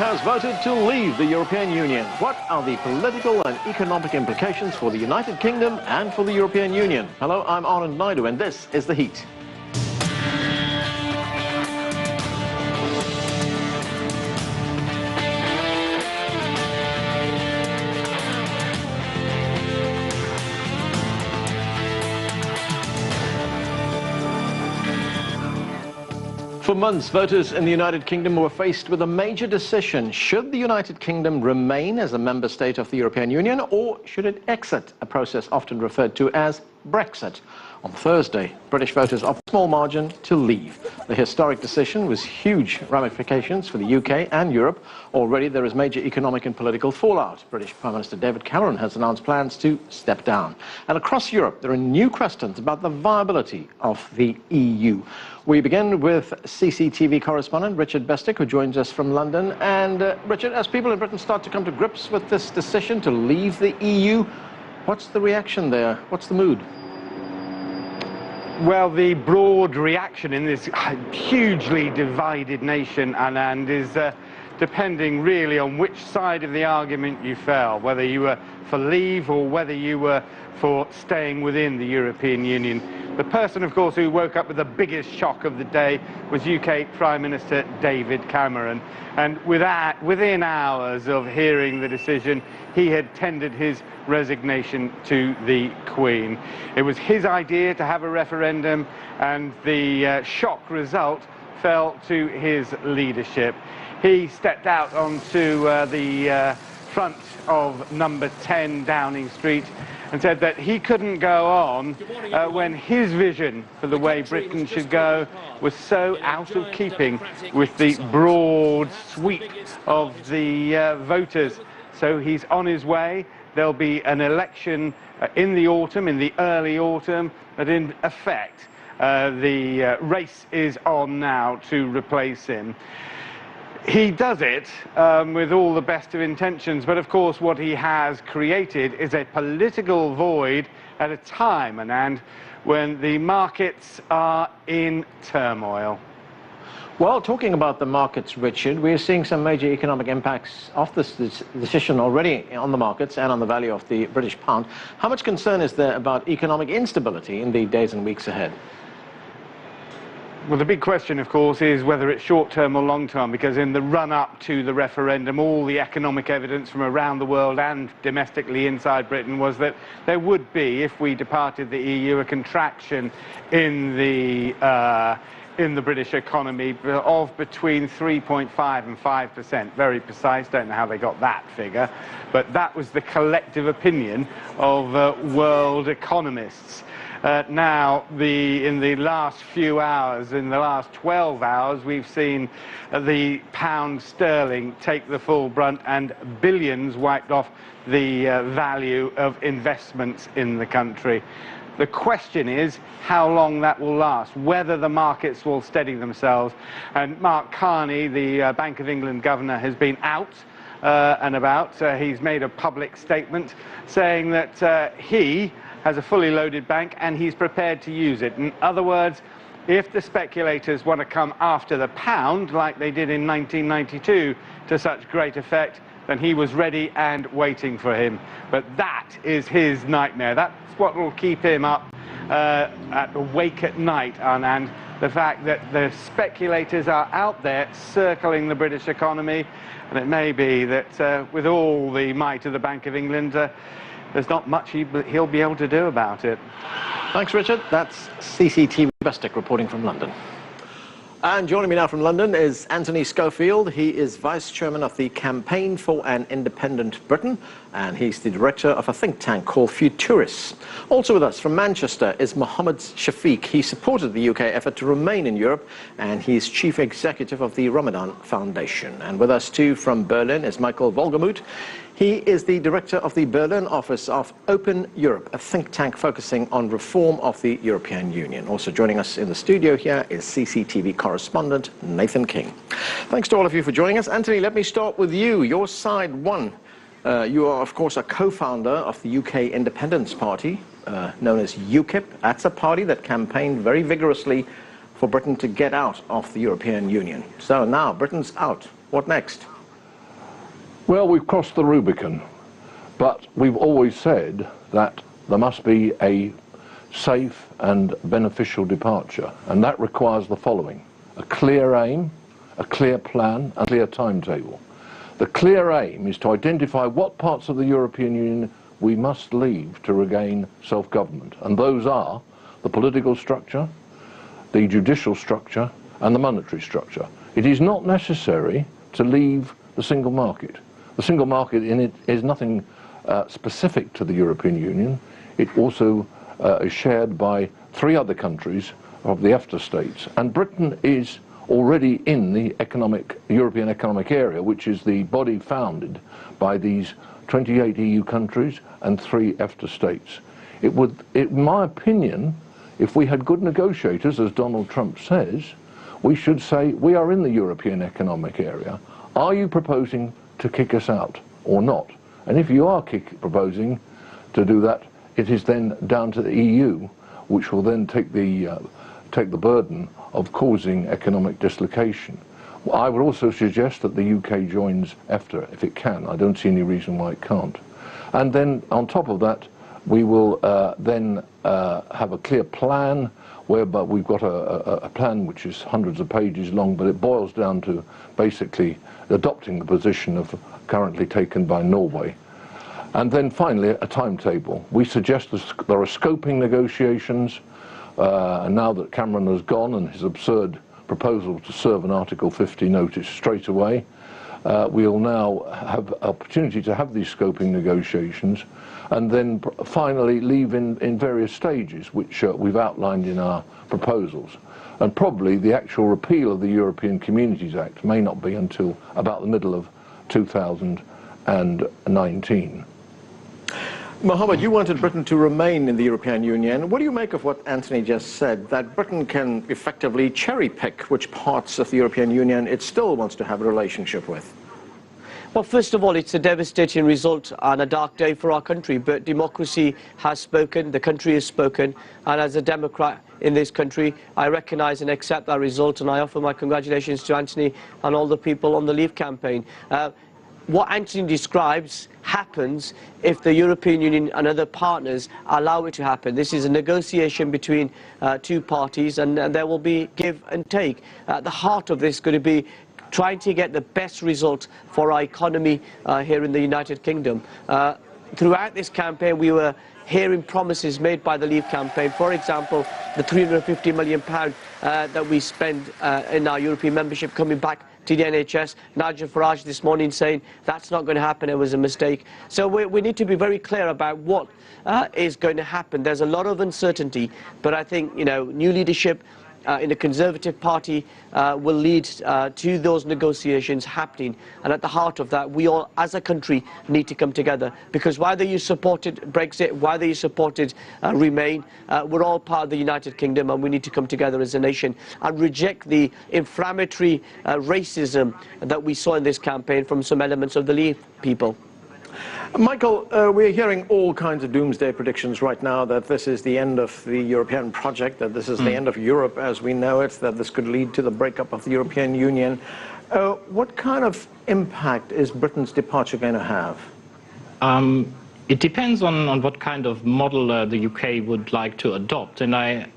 has voted to leave the European Union. What are the political and economic implications for the United Kingdom and for the European Union? Hello, I'm Anand Naidu, and this is The Heat. For months, voters in the United Kingdom were faced with a major decision. Should the United Kingdom remain as a member state of the European Union, or should it exit, a process often referred to as Brexit? On Thursday, British voters opted a small margin to leave. The historic decision was huge ramifications for the UK and Europe. Already there is major economic and political fallout. British Prime Minister David Cameron has announced plans to step down. And across Europe, there are new questions about the viability of the EU. We begin with CCTV correspondent Richard Bestick, who joins us from London. And Richard, as people in Britain start to come to grips with this decision to leave the EU, what's the reaction there? What's the mood? Well, the broad reaction in this hugely divided nation, Anand, is depending really on which side of the argument you fell, whether you were for leave or whether you were for staying within the European Union. The person, of course, who woke up with the biggest shock of the day was UK Prime Minister David Cameron. And within hours of hearing the decision, he had tendered his resignation to the Queen. It was his idea to have a referendum, and the shock result fell to his leadership. He stepped out onto the front of number 10 Downing Street and said that he couldn't go on when his vision for the way Britain should go was so out of keeping with the broad sweep of the voters. So he's on his way. There'll be an election in the autumn, in the early autumn, but in effect the race is on now to replace him. He does it with all the best of intentions, but of course what he has created is a political void at a time, Anand, when the markets are in turmoil. Well, talking about the markets, Richard, we're seeing some major economic impacts of this decision already on the markets and on the value of the British pound. How much concern is there about economic instability in the days and weeks ahead? Well, the big question, of course, is whether it's short-term or long-term, because in the run-up to the referendum, all the economic evidence from around the world and domestically inside Britain was that there would be, if we departed the EU, a contraction in the British economy of between 3.5 and 5%. Very precise, don't know how they got that figure, but that was the collective opinion of world economists. Now, in the last few hours, in the last 12 hours, we've seen the pound sterling take the full brunt and billions wiped off the value of investments in the country. The question is how long that will last, whether the markets will steady themselves. And Mark Carney, the Bank of England governor, has been out and about. He's made a public statement saying that he has a fully loaded bank and he's prepared to use it. In other words, if the speculators want to come after the pound, like they did in 1992 to such great effect, then he was ready and waiting for him. But that is his nightmare. That's what will keep him up awake at night, Anand. The fact that the speculators are out there circling the British economy, and it may be that with all the might of the Bank of England, there's not much he'll be able to do about it. Thanks, Richard. That's CCTV Bestick reporting from London. And joining me now from London is Anthony Schofield. He is Vice Chairman of the Campaign for an Independent Britain, and he's the director of a think tank called Futuris. Also with us from Manchester is Mohammed Shafiq. He supported the UK effort to remain in Europe, and he's Chief Executive of the Ramadan Foundation. And with us too from Berlin is Michael Wolgemuth. He is the director of the Berlin office of Open Europe, a think tank focusing on reform of the European Union. Also joining us in the studio here is CCTV correspondent Nathan King. Thanks to all of you for joining us. Anthony, let me start with you. Your side won. You are, of course, a co-founder of the UK Independence Party, known as UKIP. That's a party that campaigned very vigorously for Britain to get out of the European Union. So now Britain's out. What next? Well, we've crossed the Rubicon, but we've always said that there must be a safe and beneficial departure, and that requires the following: a clear aim, a clear plan, a clear timetable. The clear aim is to identify what parts of the European Union we must leave to regain self-government, and those are the political structure, the judicial structure, and the monetary structure. It is not necessary to leave the single market. The single market in it is nothing specific to the European Union. It also is shared by 3 other countries of the EFTA states, and Britain is already in the European Economic Area, which is the body founded by these 28 EU countries and 3 EFTA states. It would, in my opinion, if we had good negotiators, as Donald Trump says, we should say, we are in the European Economic Area. Are you proposing to kick us out or not? And if you are proposing to do that, it is then down to the EU, which will then take the burden of causing economic dislocation. I would also suggest that the UK joins EFTA if it can. I don't see any reason why it can't. And then on top of that, we will then have a clear plan, whereby we've got a plan which is hundreds of pages long, but it boils down to basically adopting the position currently taken by Norway. And then finally, a timetable. We suggest there are scoping negotiations, and now that Cameron has gone and his absurd proposal to serve an Article 50 notice straight away, we'll now have opportunity to have these scoping negotiations, and then finally leave in various stages, which we've outlined in our proposals. And probably the actual repeal of the European Communities Act may not be until about the middle of 2019. Mohammed, you wanted Britain to remain in the European Union. What do you make of what Anthony just said, that Britain can effectively cherry-pick which parts of the European Union it still wants to have a relationship with? Well, first of all, it's a devastating result and a dark day for our country, but democracy has spoken, the country has spoken, and as a Democrat in this country, I recognise and accept that result, and I offer my congratulations to Anthony and all the people on the Leave campaign. What Anthony describes happens if the European Union and other partners allow it to happen. This is a negotiation between 2 parties, and there will be give and take. At the heart of this is going to be trying to get the best result for our economy here in the United Kingdom. Throughout this campaign, we were hearing promises made by the Leave campaign. For example, the £350 million that we spend in our European membership coming back to the NHS. Nigel Farage this morning saying that's not going to happen, it was a mistake. So we need to be very clear about what is going to happen. There's a lot of uncertainty, but I think, you know, new leadership in the Conservative Party will lead to those negotiations happening, and at the heart of that, we all as a country need to come together, because whether you supported Brexit, whether you supported Remain, we're all part of the United Kingdom, and we need to come together as a nation and reject the inflammatory racism that we saw in this campaign from some elements of the Leave people. Michael, we're hearing all kinds of doomsday predictions right now, that this is the end of the European project, that this is the end of Europe as we know it, that this could lead to the breakup of the European Union. What kind of impact is Britain's departure going to have? It depends on what kind of model the UK would like to adopt. And I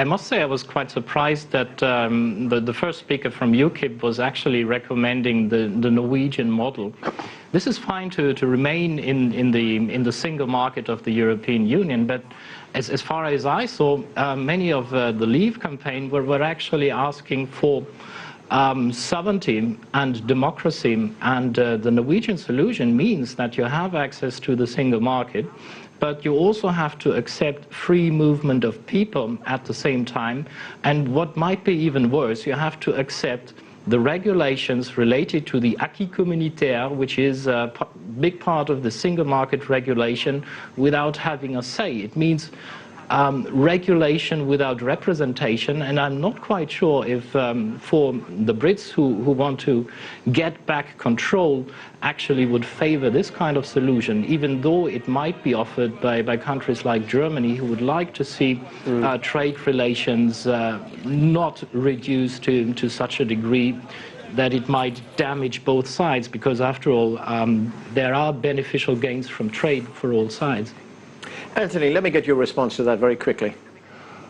must say I was quite surprised that the first speaker from UKIP was actually recommending the Norwegian model. This is fine to remain in the single market of the European Union, but as far as I saw, many of the Leave campaign were actually asking for sovereignty and democracy, and the Norwegian solution means that you have access to the single market, but you also have to accept free movement of people at the same time, and what might be even worse, you have to accept the regulations related to the acquis communautaire, which is a big part of the single market regulation, without having a say. It means regulation without representation, and I'm not quite sure if for the Brits who want to get back control actually would favor this kind of solution, even though it might be offered by countries like Germany, who would like to see trade relations not reduced to such a degree that it might damage both sides, because after all, there are beneficial gains from trade for all sides. Anthony, let me get your response to that very quickly.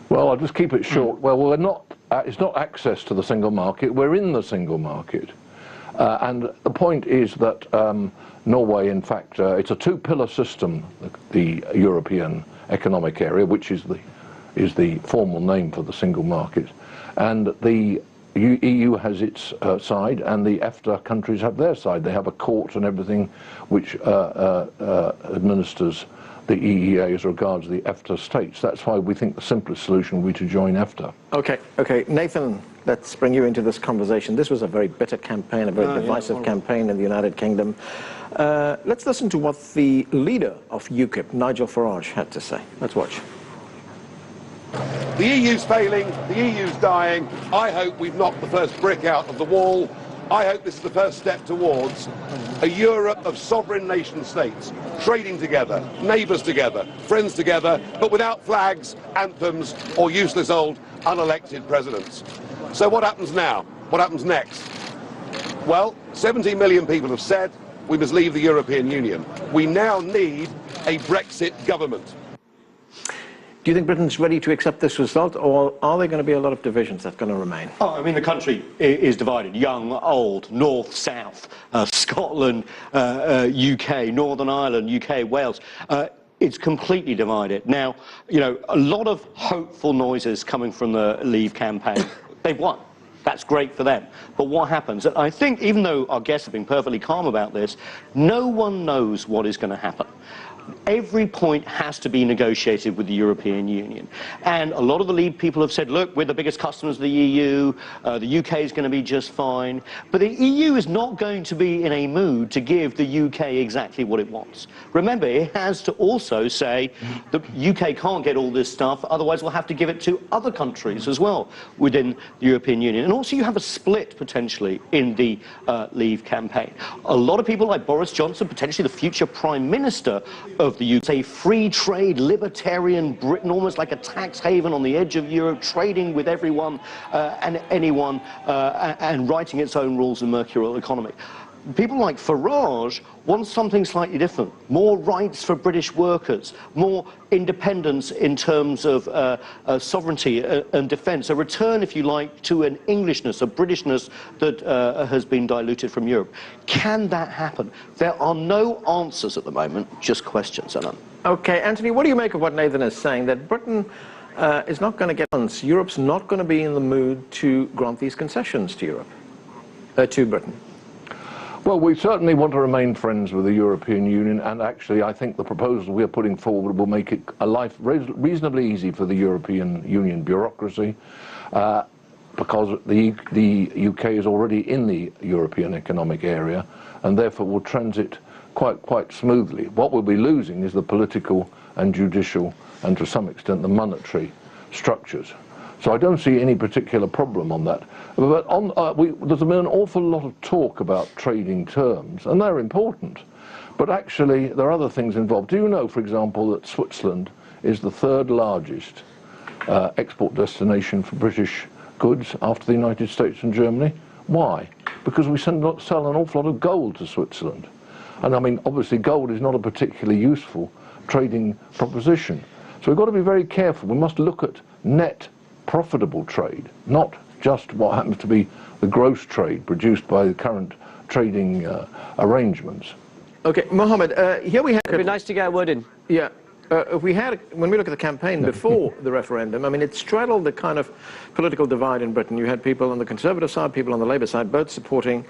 Well, I'll just keep it short. Well, we're not, it's not access to the single market, we're in the single market. And the point is that Norway, in fact, it's a two-pillar system, the European Economic Area, which is the formal name for the single market. And the EU has its side, and the EFTA countries have their side. They have a court and everything which administers the EEA as regards the EFTA states. That's why we think the simplest solution would be to join EFTA. Okay. Nathan, let's bring you into this conversation. This was a very bitter campaign, a very divisive campaign in the United Kingdom. Let's listen to what the leader of UKIP, Nigel Farage, had to say. Let's watch. The EU's failing, the EU's dying. I hope we've knocked the first brick out of the wall. I hope this is the first step towards a Europe of sovereign nation states, trading together, neighbours together, friends together, but without flags, anthems, or useless old unelected presidents. So what happens now? What happens next? Well, 17 million people have said we must leave the European Union. We now need a Brexit government. Do you think Britain's ready to accept this result, or are there going to be a lot of divisions that are going to remain? Oh, I mean, the country is divided. Young, old, north, south, Scotland, UK, Northern Ireland, UK, Wales. It's completely divided. Now, you know, a lot of hopeful noises coming from the Leave campaign. They've won. That's great for them. But what happens? I think, even though our guests have been perfectly calm about this, no one knows what is going to happen. Every point has to be negotiated with the European Union. And a lot of the Leave people have said, look, we're the biggest customers of the EU, the UK is going to be just fine. But the EU is not going to be in a mood to give the UK exactly what it wants. Remember, it has to also say the UK can't get all this stuff, otherwise we'll have to give it to other countries as well within the European Union. And also you have a split, potentially, in the Leave campaign. A lot of people like Boris Johnson, potentially the future Prime Minister of the UK, free trade, libertarian Britain, almost like a tax haven on the edge of Europe, trading with everyone and anyone, and writing its own rules and mercurial economy. People like Farage want something slightly different. More rights for British workers, more independence in terms of sovereignty and defence, a return, if you like, to an Englishness, a Britishness that has been diluted from Europe. Can that happen? There are no answers at the moment, just questions, Alan. Okay, Anthony, what do you make of what Nathan is saying, that Britain is not going to get on? Europe's not going to be in the mood to grant these concessions to Europe, to Britain? Well, we certainly want to remain friends with the European Union, and actually I think the proposal we're putting forward will make it a life reasonably easy for the European Union bureaucracy, because the UK is already in the European Economic Area, and therefore will transit quite smoothly. What we'll be losing is the political and judicial, and to some extent the monetary structures. So I don't see any particular problem on that. But there's been an awful lot of talk about trading terms, and they're important. But actually, there are other things involved. Do you know, for example, that Switzerland is the third largest export destination for British goods after the United States and Germany? Why? Because we sell an awful lot of gold to Switzerland. And I mean, obviously, gold is not a particularly useful trading proposition. So we've got to be very careful. We must look at net profitable trade, not just what happens to be the gross trade produced by the current trading arrangements. Okay, Mohammed, here we have... It'd be nice to get a word in. Yeah. When we look at the campaign before the referendum, I mean, it straddled the kind of political divide in Britain. You had people on the Conservative side, people on the Labour side, both supporting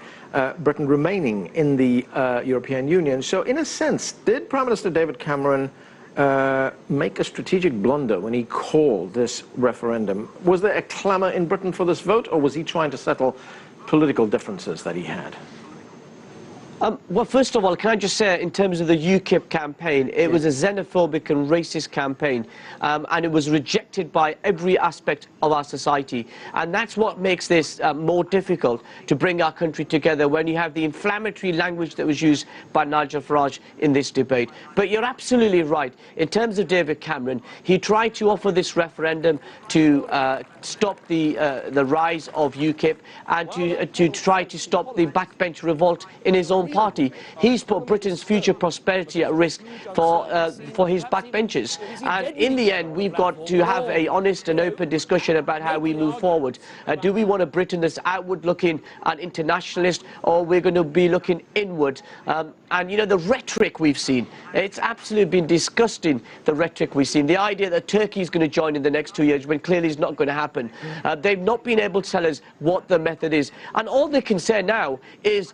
Britain remaining in the European Union. So in a sense, did Prime Minister David Cameron make a strategic blunder when he called this referendum? Was there a clamour in Britain for this vote, or was he trying to settle political differences that he had? Well, first of all, can I just say, in terms of the UKIP campaign, it was a xenophobic and racist campaign, and it was rejected by every aspect of our society. And that's what makes this more difficult to bring our country together, when you have the inflammatory language that was used by Nigel Farage in this debate. But you're absolutely right. In terms of David Cameron, he tried to offer this referendum to stop the rise of UKIP and to try to stop the backbench revolt in his own party. He's put Britain's future prosperity at risk for his backbenchers. And in the end, we've got to have an honest and open discussion about how we move forward. Do we want a Britain that's outward looking and internationalist, or we're going to be looking inward? And you know, the rhetoric we've seen, it's absolutely been disgusting, the rhetoric we've seen. The idea that Turkey is going to join in the next 2 years, when clearly it's not going to happen. They've not been able to tell us what the method is. And all they can say now is,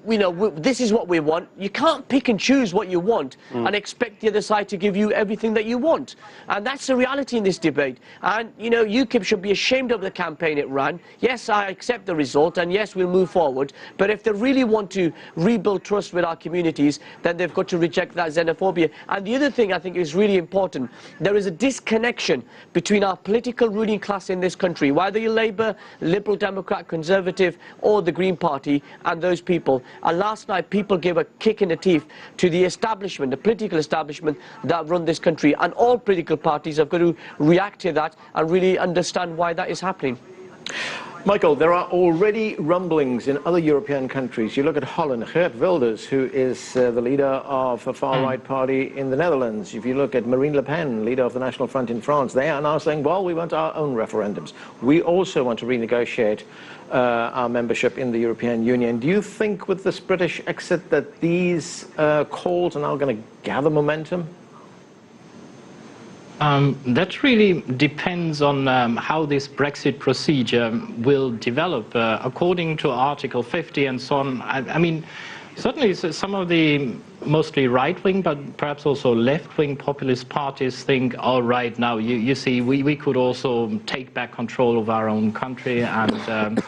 you know, this is what we want. You can't pick and choose what you want and expect the other side to give you everything that you want. And that's the reality in this debate. And, you know, UKIP should be ashamed of the campaign it ran. Yes, I accept the result, and yes, we'll move forward. But if they really want to rebuild trust with our communities, then they've got to reject that xenophobia. And the other thing I think is really important, there is a disconnection between our political ruling class in this country, whether you're Labour, Liberal Democrat, Conservative, or the Green Party, and those people. And last night, people gave a kick in the teeth to the establishment, the political establishment that run this country. And all political parties have got to react to that and really understand why that is happening. Michael, there are already rumblings in other European countries. You look at Holland, Geert Wilders, who is the leader of a far-right party in the Netherlands. If you look at Marine Le Pen, leader of the National Front in France, they are now saying, well, we want our own referendums. We also want to renegotiate our membership in the European Union. Do you think with this British exit that these calls are now going to gather momentum? That really depends on how this Brexit procedure will develop. According to Article 50 and so on, I mean, certainly some of the mostly right-wing, but perhaps also left-wing populist parties think, all right, now you see, we could also take back control of our own country and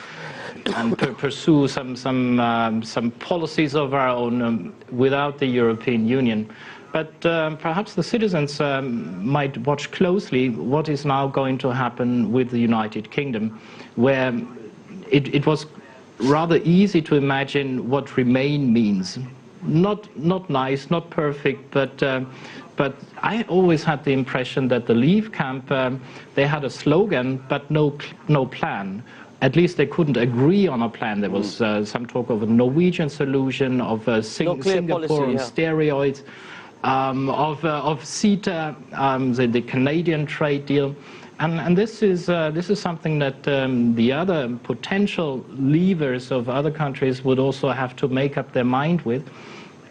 pursue some policies of our own without the European Union. But perhaps the citizens might watch closely what is now going to happen with the United Kingdom, where it was rather easy to imagine what Remain means. Not nice, not perfect, but I always had the impression that the Leave camp, they had a slogan, but no plan. At least they couldn't agree on a plan. There was some talk of a Norwegian solution, of Singapore on steroids. Of CETA, the Canadian trade deal, and this is something that the other potential leavers of other countries would also have to make up their mind with.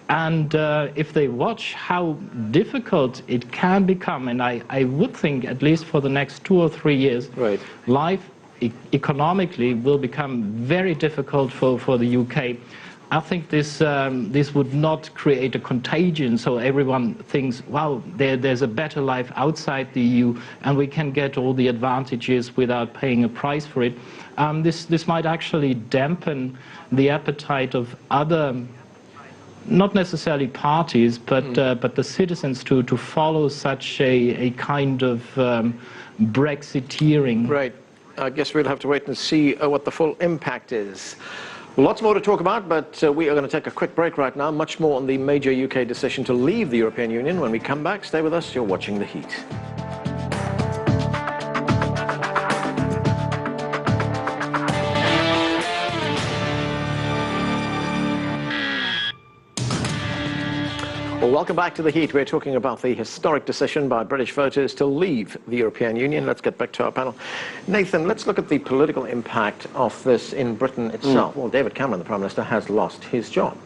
And if they watch how difficult it can become, and I would think at least for the next 2 or 3 years, right, life economically will become very difficult for the UK. I think this would not create a contagion, so everyone thinks, wow, there's a better life outside the EU, and we can get all the advantages without paying a price for it. This might actually dampen the appetite of other, not necessarily parties, but the citizens to follow such a kind of Brexiteering. Right. I guess we'll have to wait and see what the full impact is. Lots more to talk about, but we are going to take a quick break right now. Much more on the major UK decision to leave the European Union. When we come back, stay with us. You're watching The Heat. Well, welcome back to The Heat. We're talking about the historic decision by British voters to leave the European Union. Let's get back to our panel. Nathan, let's look at the political impact of this in Britain itself. Well, David Cameron, the Prime Minister, has lost his job.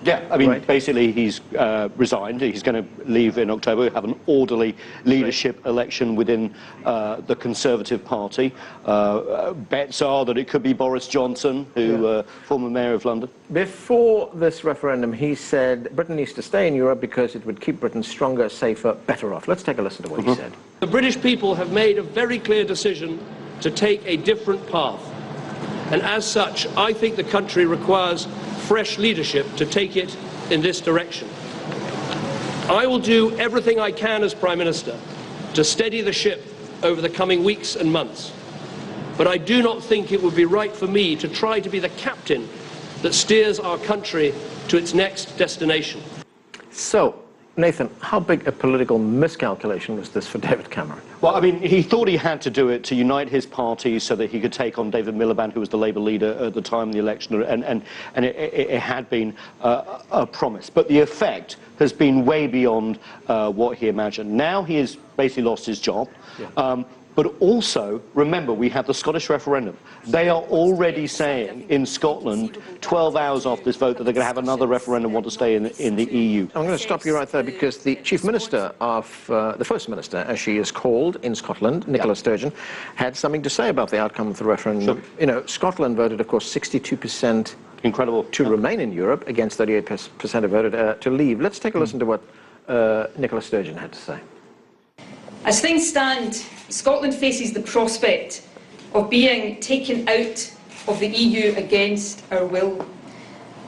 Yeah, I mean, basically he's resigned. He's going to leave in October. We have an orderly leadership election within the Conservative Party. Bets are that it could be Boris Johnson, who former Mayor of London. Before this referendum, he said Britain needs to stay in Europe because it would keep Britain stronger, safer, better off. Let's take a listen to what he said. The British people have made a very clear decision to take a different path. And as such, I think the country requires fresh leadership to take it in this direction. I will do everything I can as Prime Minister to steady the ship over the coming weeks and months. But I do not think it would be right for me to try to be the captain that steers our country to its next destination. So, Nathan, how big a political miscalculation was this for David Cameron? Well, I mean, he thought he had to do it to unite his party so that he could take on David Miliband, who was the Labour leader at the time of the election, and it had been a promise. But the effect has been way beyond what he imagined. Now he has basically lost his job. Yeah. But also, remember, we have the Scottish referendum. They are already saying in Scotland, 12 hours after this vote, that they're going to have another referendum, want to stay in the EU. I'm going to stop you right there because the Chief Minister of, the First Minister, as she is called in Scotland, Nicola Sturgeon, had something to say about the outcome of the referendum. Sure. You know, Scotland voted, of course, 62% incredible to remain in Europe, against 38% who voted to leave. Let's take a listen to what Nicola Sturgeon had to say. As things stand, Scotland faces the prospect of being taken out of the EU against our will.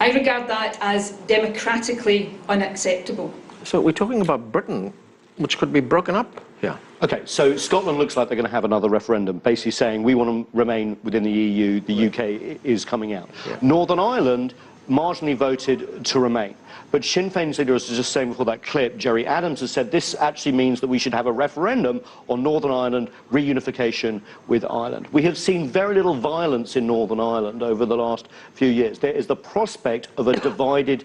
I regard that as democratically unacceptable. So we're talking about Britain, which could be broken up? Yeah. Okay, so Scotland looks like they're going to have another referendum, basically saying we want to remain within the EU, the UK is coming out. Yeah. Northern Ireland marginally voted to remain. But Sinn Féin's leader, as I was just saying before that clip, Gerry Adams, has said this actually means that we should have a referendum on Northern Ireland reunification with Ireland. We have seen very little violence in Northern Ireland over the last few years. There is the prospect of a divided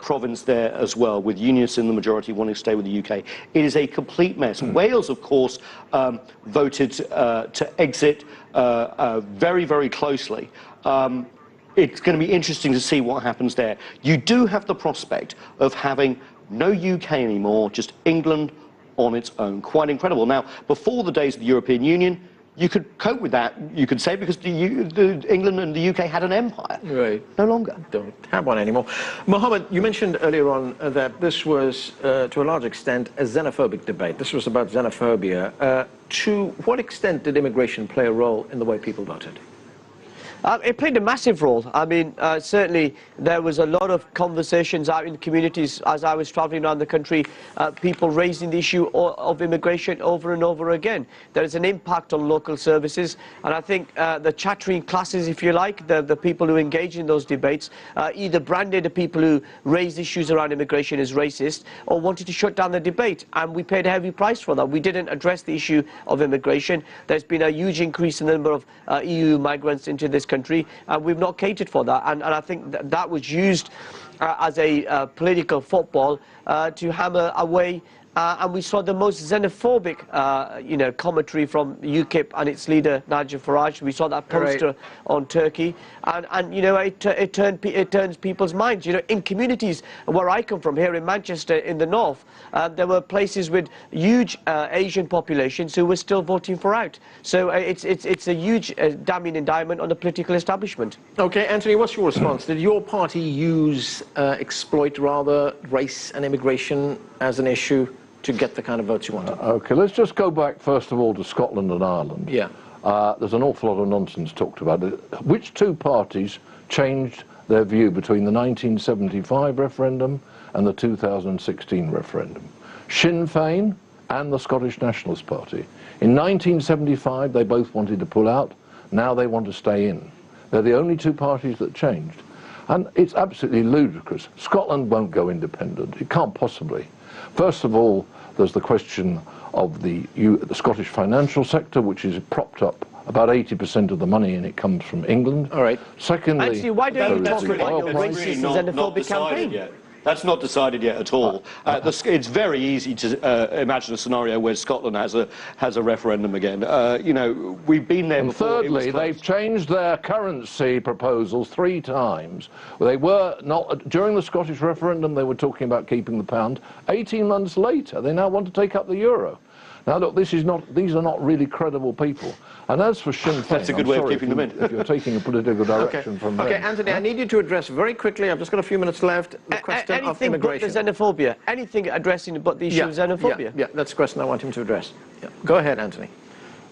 province there as well, with unionists in the majority wanting to stay with the UK. It is a complete mess. Wales, of course, voted to exit very, very closely. It's going to be interesting to see what happens there. You do have the prospect of having no UK anymore, just England on its own. Quite incredible. Now, before the days of the European Union, you could cope with that, you could say, because England and the UK had an empire. Right. No longer. Don't have one anymore. Mohammed, you mentioned earlier on that this was, to a large extent, a xenophobic debate. This was about xenophobia. To what extent did immigration play a role in the way people voted? It played a massive role. I mean, certainly there was a lot of conversations out in communities as I was traveling around the country, people raising the issue of immigration over and over again. There is an impact on local services, and I think the chattering classes, if you like, the people who engage in those debates, either branded the people who raised issues around immigration as racist or wanted to shut down the debate, and we paid a heavy price for that. We didn't address the issue of immigration. There's been a huge increase in the number of EU migrants into this country, and we've not catered for that, and I think that was used as a political football to hammer away, and we saw the most xenophobic commentary from UKIP and its leader Nigel Farage. We saw that poster on Turkey, and you know, it turns people's minds. You know, in communities where I come from, here in Manchester in the north, there were places with huge Asian populations who were still voting for out. So it's a huge damning indictment on the political establishment. Okay, Anthony, what's your response? Did your party exploit rather race and immigration as an issue to get the kind of votes you wanted? Okay, let's just go back first of all to Scotland and Ireland. Yeah. There's an awful lot of nonsense talked about it. Which two parties changed their view between the 1975 referendum and the 2016 referendum? Sinn Féin and the Scottish Nationalist Party. In 1975, they both wanted to pull out. Now they want to stay in. They're the only two parties that changed. And it's absolutely ludicrous. Scotland won't go independent. It can't possibly. First of all, there's the question of the Scottish financial sector, which is propped up. About 80% of the money in it comes from England. All right. Secondly, Actually, why don't you talk about your really racist and xenophobic campaign? Yet. That's not decided yet at all. It's very easy to imagine a scenario where Scotland has a referendum again. You know, we've been there before. And thirdly, they've changed their currency proposals 3 times. They were not, during the Scottish referendum, they were talking about keeping the pound. 18 months later, they now want to take up the euro. Now, look, these are not really credible people. And as for Sinn Féin, that's a good way of keeping them in. If you're taking a political direction from them. Okay, Anthony, I need you to address very quickly, I've just got a few minutes left, the question of immigration. Anything but the xenophobia. Anything addressing but the issue of xenophobia. Yeah, that's the question I want him to address. Yeah. Go ahead, Anthony.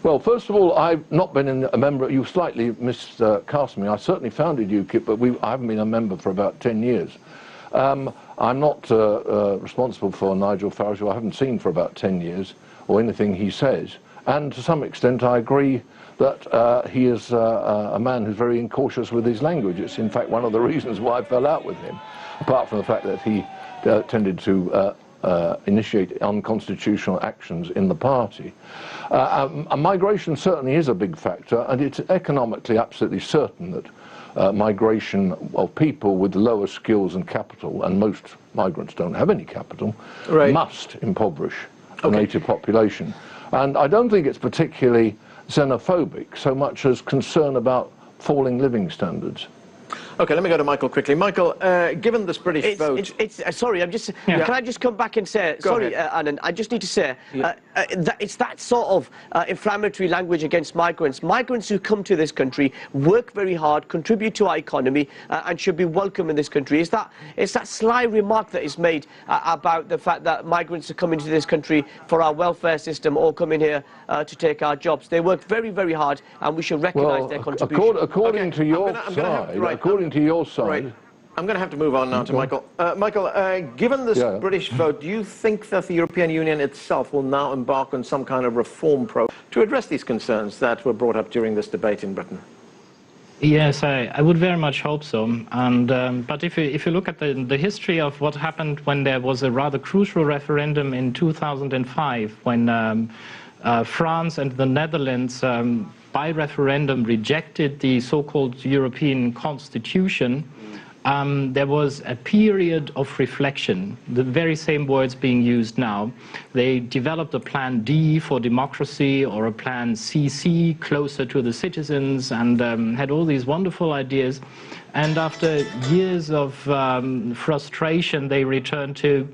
Well, first of all, I've not been a member. You slightly miscast me. I certainly founded UKIP, but I haven't been a member for about 10 years. I'm not responsible for Nigel Farage, who I haven't seen for about 10 years, or anything he says. And to some extent, I agree that he is a man who's very incautious with his language. It's in fact one of the reasons why I fell out with him, apart from the fact that he tended to initiate unconstitutional actions in the party. Migration certainly is a big factor, and it's economically absolutely certain that migration of people with lower skills and capital, and most migrants don't have any capital, must impoverish the native population. And I don't think it's particularly xenophobic so much as concern about falling living standards. Okay, let me go to Michael quickly. Michael, given this British vote... sorry, can I just come back and say... Sorry, Anand, I just need to say, that it's that sort of inflammatory language against migrants. Migrants who come to this country, work very hard, contribute to our economy, and should be welcome in this country. It's that sly remark that is made about the fact that migrants are coming to this country for our welfare system or coming here to take our jobs. They work very, very hard, and we should recognise their contribution. According to your side... According to your side... I'm going to have to move on now to Michael. Michael, given this British vote, do you think that the European Union itself will now embark on some kind of reform program to address these concerns that were brought up during this debate in Britain? Yes, I would very much hope so. And but if you look at the history of what happened when there was a rather crucial referendum in 2005, when France and the Netherlands by referendum rejected the so-called European Constitution, there was a period of reflection, the very same words being used now. They developed a plan D for democracy, or a plan CC, closer to the citizens, and had all these wonderful ideas. And after years of frustration, they returned to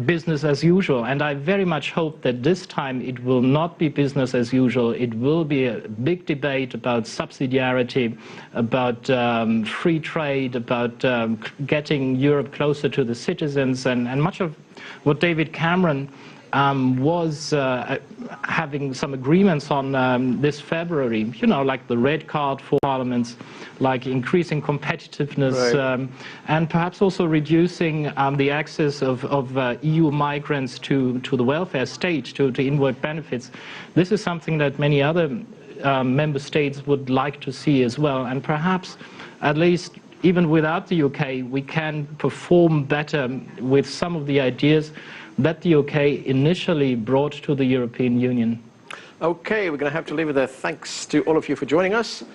business as usual. And I very much hope that this time it will not be business as usual. It will be a big debate about subsidiarity, about free trade, about getting Europe closer to the citizens, and much of what David Cameron was having some agreements on this February, you know, like the red card for parliaments, like increasing competitiveness, and perhaps also reducing the access of EU migrants to the welfare state, to inward benefits. This is something that many other member states would like to see as well, and perhaps at least even without the UK, we can perform better with some of the ideas that the UK initially brought to the European Union. Okay, we're going to have to leave it there. Thanks to all of you for joining us.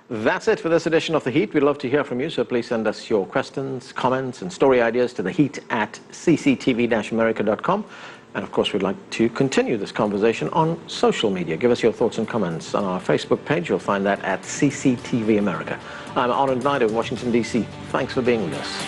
That's it for this edition of The Heat. We'd love to hear from you, so please send us your questions, comments, and story ideas to theheat@cctv-america.com. And of course, we'd like to continue this conversation on social media. Give us your thoughts and comments on our Facebook page. You'll find that at CCTV America. I'm Anand Naidu in Washington, D.C. Thanks for being with us.